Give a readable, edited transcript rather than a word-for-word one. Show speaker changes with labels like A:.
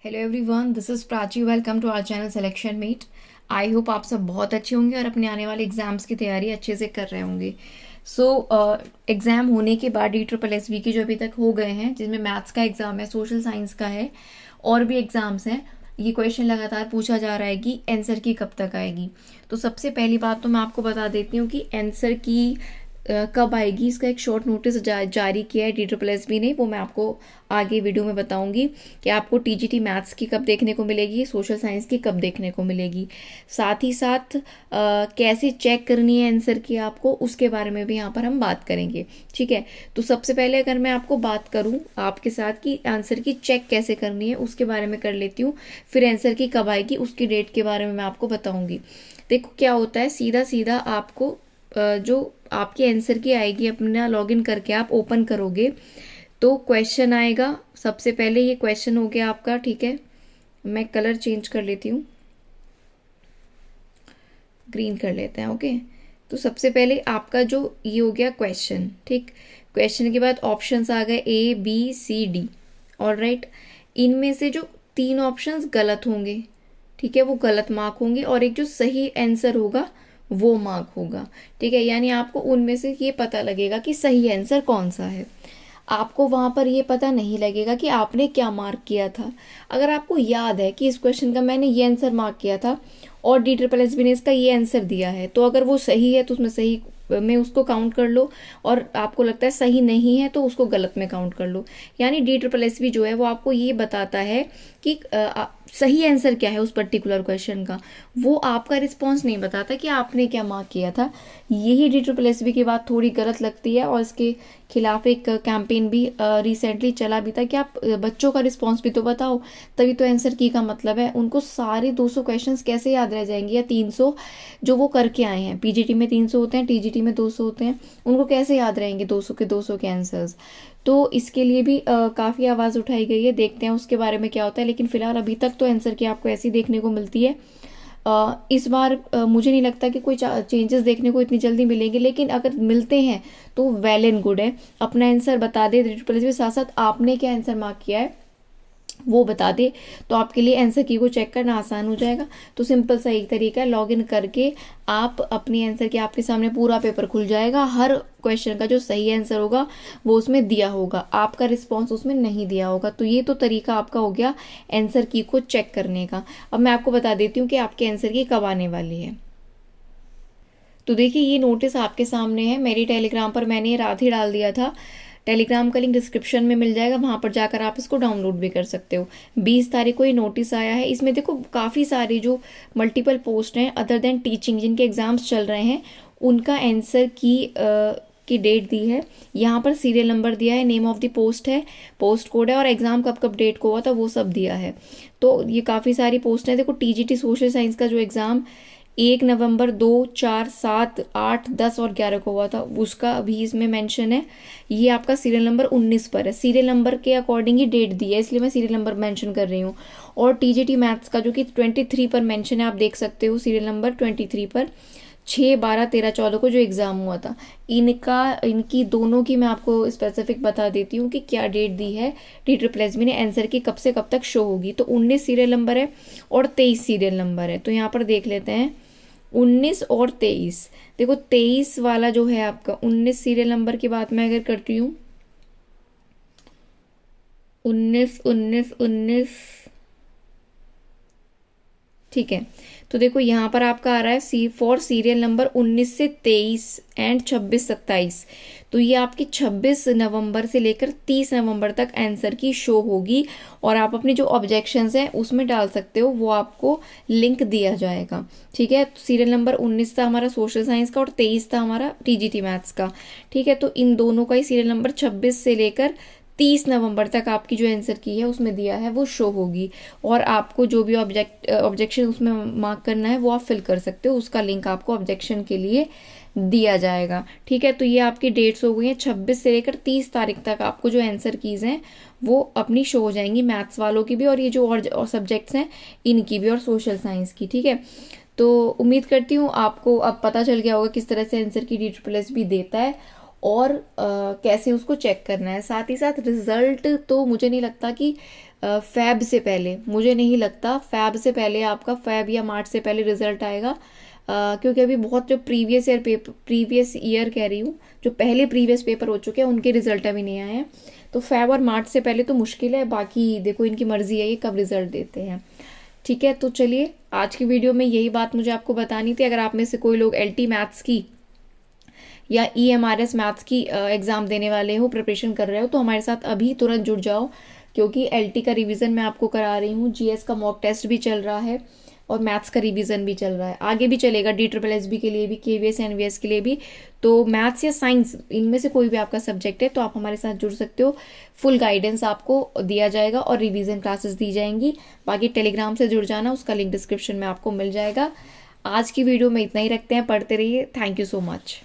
A: Hello everyone, this is Prachi. Welcome to our channel selection meet. I hope आप सब बहुत अच्छे होंगे और अपने आने वाले एग्जाम्स की तैयारी अच्छे से कर रहे होंगे। सो एग्ज़ाम होने के बाद DSSB के जो अभी तक हो गए हैं, जिसमें मैथ्स का एग्ज़ाम है, सोशल साइंस का है और भी एग्ज़ाम्स हैं, ये क्वेश्चन लगातार पूछा जा रहा है कि आंसर की कब तक आएगी। तो सबसे पहली बात तो मैं आपको बता देती हूँ कि आंसर की कब आएगी, इसका एक शॉर्ट नोटिस जारी किया है DSSB ने। वो मैं आपको आगे वीडियो में बताऊंगी कि आपको TGT मैथ्स की कब देखने को मिलेगी, सोशल साइंस की कब देखने को मिलेगी। साथ ही साथ कैसे चेक करनी है आंसर की आपको, उसके बारे में भी यहाँ पर हम बात करेंगे। ठीक है, तो सबसे पहले अगर मैं आपको बात करूँ आपके साथ कि आंसर की चेक कैसे करनी है, उसके बारे में कर लेती हूँ। फिर आंसर की कब आएगी उसकी डेट के बारे में मैं आपको बताऊंगी। देखो क्या होता है, सीधा सीधा आपको जो आपकी आंसर की आएगी, अपना लॉगिन करके आप ओपन करोगे तो क्वेश्चन आएगा। सबसे पहले ये क्वेश्चन हो गया आपका। ठीक है, मैं कलर चेंज कर लेती हूँ, ग्रीन कर लेते हैं। ओके, तो सबसे पहले आपका जो ये हो गया क्वेश्चन। ठीक, क्वेश्चन के बाद ऑप्शंस आ गए ABCD। और राइट, इनमें से जो 3 ऑप्शंस गलत होंगे, ठीक है, वो गलत मार्क होंगे और एक जो सही आंसर होगा वो मार्क होगा। ठीक है, यानी आपको उनमें से ये पता लगेगा कि सही आंसर कौन सा है। आपको वहां पर ये पता नहीं लगेगा कि आपने क्या मार्क किया था। अगर आपको याद है कि इस क्वेश्चन का मैंने ये आंसर मार्क किया था और DSSB ने इसका ये आंसर दिया है, तो अगर वो सही है तो उसमें सही में उसको काउंट कर लो, और आपको लगता है सही नहीं है तो उसको गलत में काउंट कर लो। यानी DSSB जो है वो आपको ये बताता है कि सही आंसर क्या है उस पर्टिकुलर क्वेश्चन का। वो आपका रिस्पॉन्स नहीं बताता कि आपने क्या मार्क किया था। यही DSSB की बात थोड़ी गलत लगती है, और इसके खिलाफ एक कैंपेन भी रिसेंटली चला भी था कि आप बच्चों का रिस्पॉन्स भी तो बताओ, तभी तो आंसर की का मतलब है। उनको सारे 200 क्वेश्चंस कैसे याद रह जाएंगे, या 300 जो वो करके आए हैं। PGT में 300 होते हैं, TGT में 200 होते हैं, उनको कैसे याद रहेंगे 200 के आंसर्स। तो इसके लिए भी काफ़ी आवाज़ उठाई गई है, देखते हैं उसके बारे में क्या होता है। लेकिन फिलहाल अभी तक तो आंसर की आपको ऐसी देखने को मिलती है। इस बार मुझे नहीं लगता कि कोई चेंजेस देखने को इतनी जल्दी मिलेंगे, लेकिन अगर मिलते हैं तो वेल एंड गुड है। अपना आंसर बता दे DSSB, साथ साथ आपने क्या आंसर मार्क किया है वो बता दे, तो आपके लिए आंसर की को चेक करना आसान हो जाएगा। तो सिंपल सा एक तरीका है, लॉग इन करके आप अपनी आंसर के आपके सामने पूरा पेपर खुल जाएगा। हर क्वेश्चन का जो सही आंसर होगा वो उसमें दिया होगा, आपका रिस्पॉन्स उसमें नहीं दिया होगा। तो ये तो तरीका आपका हो गया आंसर की को चेक करने का। अब मैं आपको बता देती हूँ कि आपके आंसर की कब आने वाली है। तो देखिए, ये नोटिस आपके सामने है, मेरी टेलीग्राम पर मैंने ये रात ही डाल दिया था। टेलीग्राम का लिंक डिस्क्रिप्शन में मिल जाएगा, वहां पर जाकर आप इसको डाउनलोड भी कर सकते हो। 20 तारीख को ये नोटिस आया है। इसमें देखो काफ़ी सारे जो मल्टीपल पोस्ट हैं अदर देन टीचिंग, जिनके एग्जाम्स चल रहे हैं, उनका आंसर की डेट दी है। यहाँ पर सीरियल नंबर दिया है, नेम ऑफ द पोस्ट है, पोस्ट कोड है, और एग्जाम कब कब डेट को हुआ था वो सब दिया है। तो ये काफ़ी सारी पोस्ट है। देखो, TGT सोशल साइंस का जो एग्ज़ाम 1 नवंबर, 2, 4, 7, 8, 10 और 11 को हुआ था, उसका भी इसमें मेंशन है। ये आपका सीरियल नंबर 19 पर है। सीरियल नंबर के अकॉर्डिंग ही डेट दी है, इसलिए मैं सीरियल नंबर मेंशन कर रही हूँ। और TGT मैथ्स का जो कि 23 पर मेंशन है, आप देख सकते हो सीरियल नंबर 23 पर, 6, 12, 13, 14 को जो एग्ज़ाम हुआ था, इनकी दोनों की मैं आपको स्पेसिफिक बता देती हूँ कि क्या डेट दी है DSSB ने आंसर की, कब से कब तक शो होगी। तो 19 सीरियल नंबर है और 23 सीरियल नंबर है। तो यहाँ पर देख लेते हैं 19 और 23। देखो 23 वाला जो है आपका 19 सीरियल नंबर की बात मैं अगर करती हूँ, 19, 19, 19, ठीक है। तो देखो यहाँ पर आपका आ रहा है सीरियल नंबर 19 से 23 एंड 26, 27। तो ये आपकी 26 नवंबर से लेकर 30 नवंबर तक आंसर की शो होगी, और आप अपनी जो ऑब्जेक्शंस हैं उसमें डाल सकते हो, वो आपको लिंक दिया जाएगा। ठीक है, तो सीरियल नंबर 19 था हमारा सोशल साइंस का और 23 था हमारा TGT मैथ्स का। ठीक है, तो इन दोनों का ही सीरियल नंबर 26 से लेकर 30 नवंबर तक आपकी जो आंसर की है उसमें दिया है वो शो होगी, और आपको जो भी ऑब्जेक्शन उसमें मार्क करना है वो आप फिल कर सकते हो। उसका लिंक आपको ऑब्जेक्शन के लिए दिया जाएगा। ठीक है, तो ये आपकी डेट्स हो गई हैं। 26 से लेकर 30 तारीख तक आपको जो आंसर कीज हैं वो अपनी शो हो जाएंगी, मैथ्स वालों की भी, और ये जो और सब्जेक्ट्स हैं इनकी भी, और सोशल साइंस की। ठीक है, तो उम्मीद करती हूँ आपको अब पता चल गया होगा किस तरह से आंसर की DSSB देता है। और कैसे उसको चेक करना है। साथ ही साथ रिज़ल्ट तो मुझे नहीं लगता कि फैब से पहले, मुझे नहीं लगता फैब से पहले आपका, फैब या मार्च से पहले रिज़ल्ट आएगा। क्योंकि अभी बहुत जो प्रीवियस ईयर कह रही हूँ, जो पहले प्रीवियस पेपर हो चुके हैं उनके रिजल्ट अभी नहीं आए हैं। तो फैब और मार्च से पहले तो मुश्किल है, बाकी देखो इनकी मर्जी है ये कब रिजल्ट देते हैं। ठीक है, तो चलिए आज की वीडियो में यही बात मुझे आपको बतानी थी। अगर आप में से कोई लोग LT मैथ्स की या EMRS मैथ्स की एग्ज़ाम देने वाले हो, प्रिपरेशन कर रहे हो, तो हमारे साथ अभी तुरंत जुड़ जाओ, क्योंकि LT का रिवीजन मैं आपको करा रही हूँ, GS का मॉक टेस्ट भी चल रहा है और मैथ्स का रिवीजन भी चल रहा है, आगे भी चलेगा DSSB के लिए भी, KVS NVS के लिए भी। तो मैथ्स या साइंस इनमें से कोई भी आपका सब्जेक्ट है तो आप हमारे साथ जुड़ सकते हो। फुल गाइडेंस आपको दिया जाएगा और रिवीजन क्लासेस दी जाएंगी। बाकी टेलीग्राम से जुड़ जाना, उसका लिंक डिस्क्रिप्शन में आपको मिल जाएगा। आज की वीडियो में इतना ही रखते हैं, पढ़ते रहिए। Thank you so much.